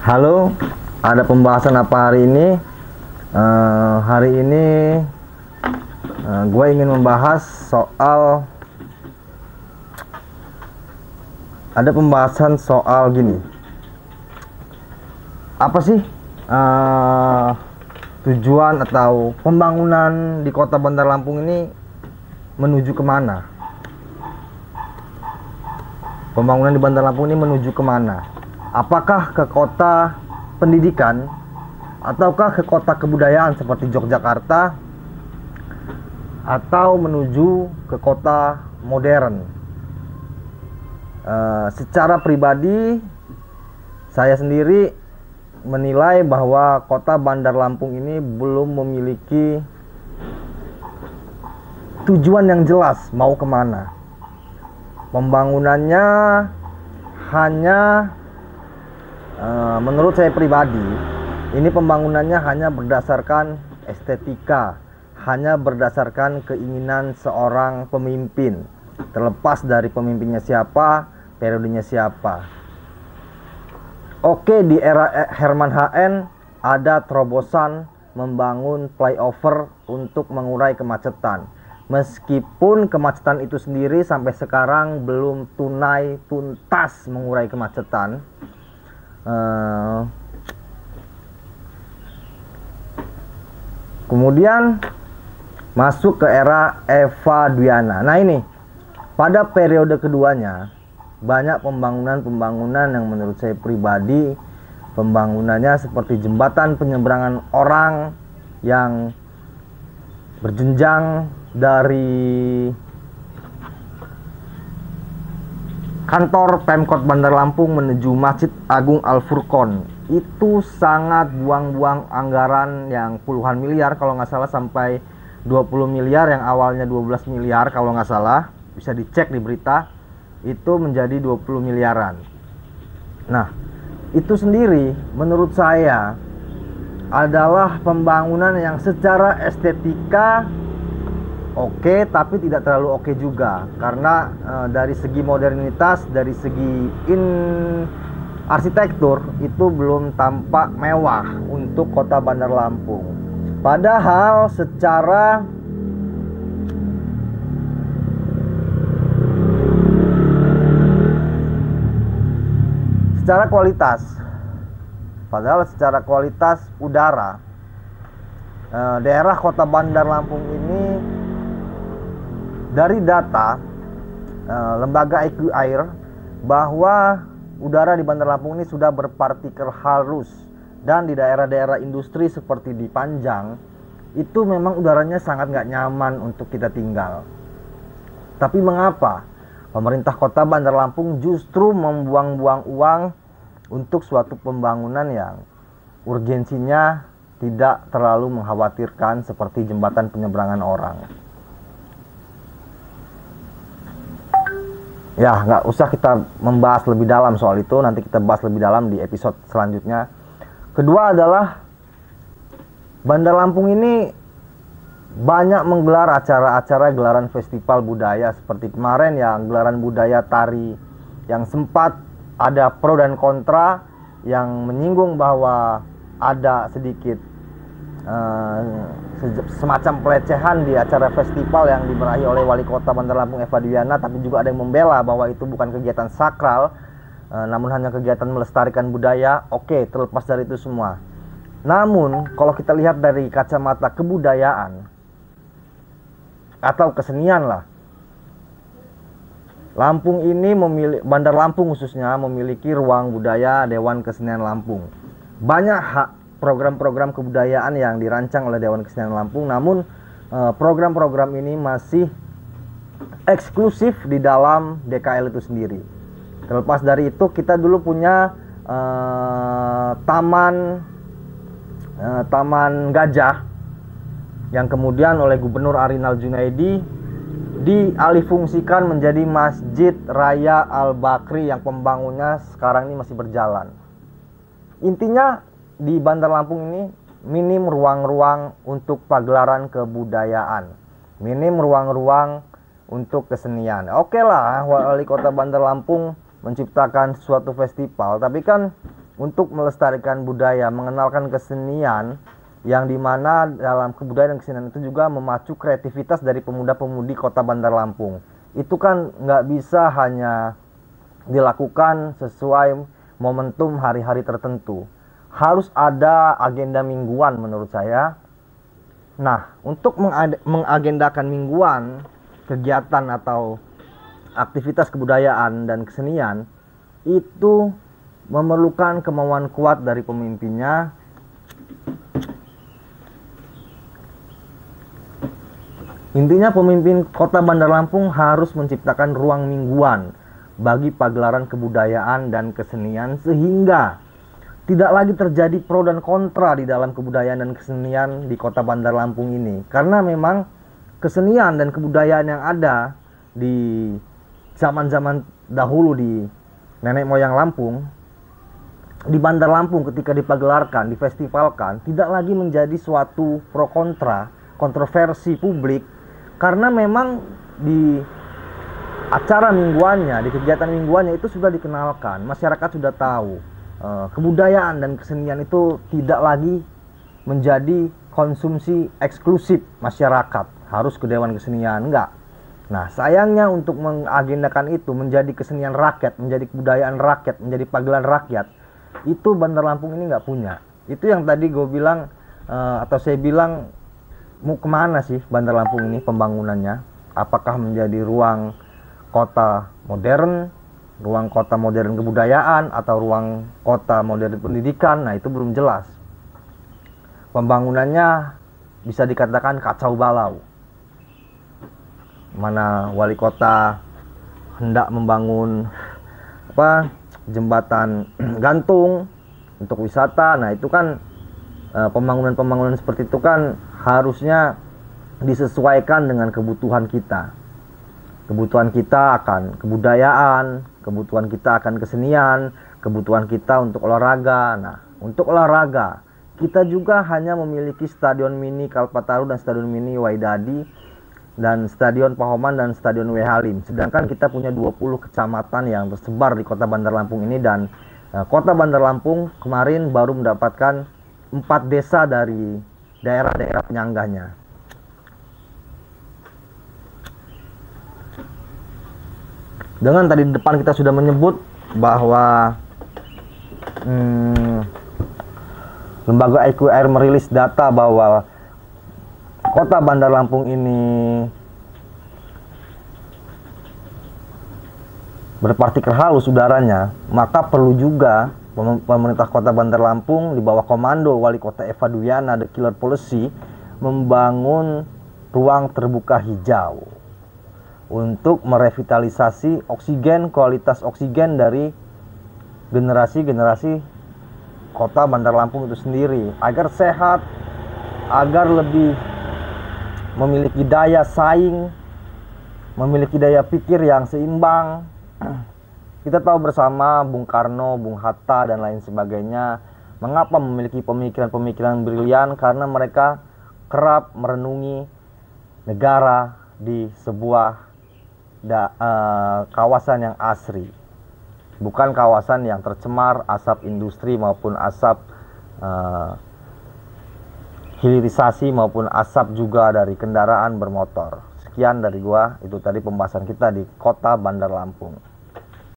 Halo, ada pembahasan apa hari ini? Hari ini gue ingin membahas soal gini. Apa sih tujuan atau pembangunan di kota Bandar Lampung ini menuju kemana? Pembangunan di Bandar Lampung ini menuju kemana? Apakah ke kota pendidikan ataukah ke kota kebudayaan seperti Yogyakarta, atau menuju ke kota modern? Secara pribadi saya sendiri menilai bahwa kota Bandar Lampung ini belum memiliki tujuan yang jelas mau kemana. Pembangunannya hanya menurut saya pribadi, ini pembangunannya hanya berdasarkan estetika, hanya berdasarkan keinginan seorang pemimpin, terlepas dari pemimpinnya siapa, periodenya siapa. Oke, di era Herman HN ada terobosan membangun flyover untuk mengurai kemacetan. Meskipun kemacetan itu sendiri sampai sekarang belum tuntas mengurai kemacetan. Kemudian masuk ke era Eva Duyana. Nah ini, pada periode keduanya banyak pembangunan yang menurut saya pribadi pembangunannya seperti jembatan penyeberangan orang yang berjenjang dari kantor Pemkot Bandar Lampung menuju Masjid Agung Al-Furqon. Itu sangat buang-buang anggaran yang puluhan miliar, kalau nggak salah sampai 20 miliar, yang awalnya 12 miliar kalau nggak salah, bisa dicek di berita, itu menjadi 20 miliaran. Nah, itu sendiri menurut saya adalah pembangunan yang secara estetika oke, tapi tidak terlalu oke juga, karena dari segi modernitas, dari segi arsitektur itu belum tampak mewah untuk kota Bandar Lampung. Padahal secara kualitas udara, daerah kota Bandar Lampung ini dari data lembaga IQ Air bahwa udara di Bandar Lampung ini sudah berpartikel halus, dan di daerah-daerah industri seperti di Panjang itu memang udaranya sangat nggak nyaman untuk kita tinggal. Tapi mengapa pemerintah kota Bandar Lampung justru membuang-buang uang untuk suatu pembangunan yang urgensinya tidak terlalu mengkhawatirkan seperti jembatan penyeberangan orang? Ya, nggak usah kita membahas lebih dalam soal itu, nanti kita bahas lebih dalam di episode selanjutnya. Kedua adalah Bandar Lampung ini banyak menggelar acara-acara gelaran festival budaya, seperti kemarin yang gelaran budaya tari, yang sempat ada pro dan kontra, yang menyinggung bahwa ada sedikit semacam pelecehan di acara festival yang dimerahi oleh Wali Kota Bandar Lampung Eva Duyana, tapi juga ada yang membela bahwa itu bukan kegiatan sakral, namun hanya kegiatan melestarikan budaya. Oke, terlepas dari itu semua, namun kalau kita lihat dari kacamata kebudayaan atau kesenian lah, Bandar Lampung khususnya memiliki ruang budaya Dewan Kesenian Lampung. Banyak program-program kebudayaan yang dirancang oleh Dewan Kesenian Lampung, namun program-program ini masih eksklusif di dalam DKL itu sendiri. Terlepas dari itu, kita dulu punya Taman Gajah yang kemudian oleh Gubernur Arinal Junaidi dialihfungsikan menjadi Masjid Raya Al-Bakri yang pembangunannya sekarang ini masih berjalan. Intinya di Bandar Lampung ini minim ruang-ruang untuk pagelaran kebudayaan, minim ruang-ruang untuk kesenian. Oke lah, Wali Kota Bandar Lampung menciptakan suatu festival, tapi kan untuk melestarikan budaya, mengenalkan kesenian, yang dimana dalam kebudayaan dan kesenian itu juga memacu kreativitas dari pemuda-pemudi kota Bandar Lampung. Itu kan nggak bisa hanya dilakukan sesuai momentum hari-hari tertentu. Harus ada agenda mingguan menurut saya. Nah, untuk mengagendakan mingguan kegiatan atau aktivitas kebudayaan dan kesenian itu memerlukan kemauan kuat dari pemimpinnya. Intinya pemimpin kota Bandar Lampung harus menciptakan ruang mingguan bagi pagelaran kebudayaan dan kesenian sehingga tidak lagi terjadi pro dan kontra di dalam kebudayaan dan kesenian di kota Bandar Lampung ini. Karena memang kesenian dan kebudayaan yang ada di zaman-zaman dahulu di nenek moyang Lampung, di Bandar Lampung ketika dipagelarkan, difestivalkan, tidak lagi menjadi suatu pro kontra, kontroversi publik, karena memang di acara mingguannya, di kegiatan mingguannya itu sudah dikenalkan, masyarakat sudah tahu kebudayaan dan kesenian itu tidak lagi menjadi konsumsi eksklusif masyarakat, harus ke Dewan Kesenian, enggak. Nah, sayangnya untuk mengagendakan itu menjadi kesenian rakyat, menjadi kebudayaan rakyat, menjadi pagelaran rakyat, itu Bandar Lampung ini nggak punya. Itu yang tadi gue bilang, atau saya bilang, mau kemana sih Bandar Lampung ini pembangunannya? Apakah menjadi ruang kota modern, ruang kota modern kebudayaan, atau ruang kota modern pendidikan? Nah, itu belum jelas. Pembangunannya bisa dikatakan kacau balau. Mana wali kota hendak membangun jembatan gantung untuk wisata. Nah, itu kan pembangunan-pembangunan seperti itu kan harusnya disesuaikan dengan kebutuhan kita. Kebutuhan kita akan kebudayaan, kebutuhan kita akan kesenian, kebutuhan kita untuk olahraga. Nah, untuk olahraga kita juga hanya memiliki Stadion Mini Kalpataru dan Stadion Mini Waidadi dan Stadion Pahoman dan Stadion W. Halim. Sedangkan kita punya 20 kecamatan yang tersebar di kota Bandar Lampung ini, dan kota Bandar Lampung kemarin baru mendapatkan 4 desa dari daerah-daerah penyangganya. Dengan tadi di depan kita sudah menyebut bahwa lembaga IQR merilis data bahwa kota Bandar Lampung ini berpartikel halus udaranya, maka perlu juga pemerintah kota Bandar Lampung di bawah komando Wali Kota Eva Duyana, The Killer Policy, membangun ruang terbuka hijau untuk merevitalisasi oksigen, kualitas oksigen dari generasi-generasi kota Bandar Lampung itu sendiri, agar sehat, agar lebih memiliki daya saing, memiliki daya pikir yang seimbang. Kita tahu bersama Bung Karno, Bung Hatta, dan lain sebagainya, mengapa memiliki pemikiran-pemikiran brilian, karena mereka kerap merenungi negara di sebuah kawasan yang asri, bukan kawasan yang tercemar asap industri maupun asap hilirisasi maupun asap juga dari kendaraan bermotor. Sekian dari gua, itu tadi pembahasan kita di kota Bandar Lampung.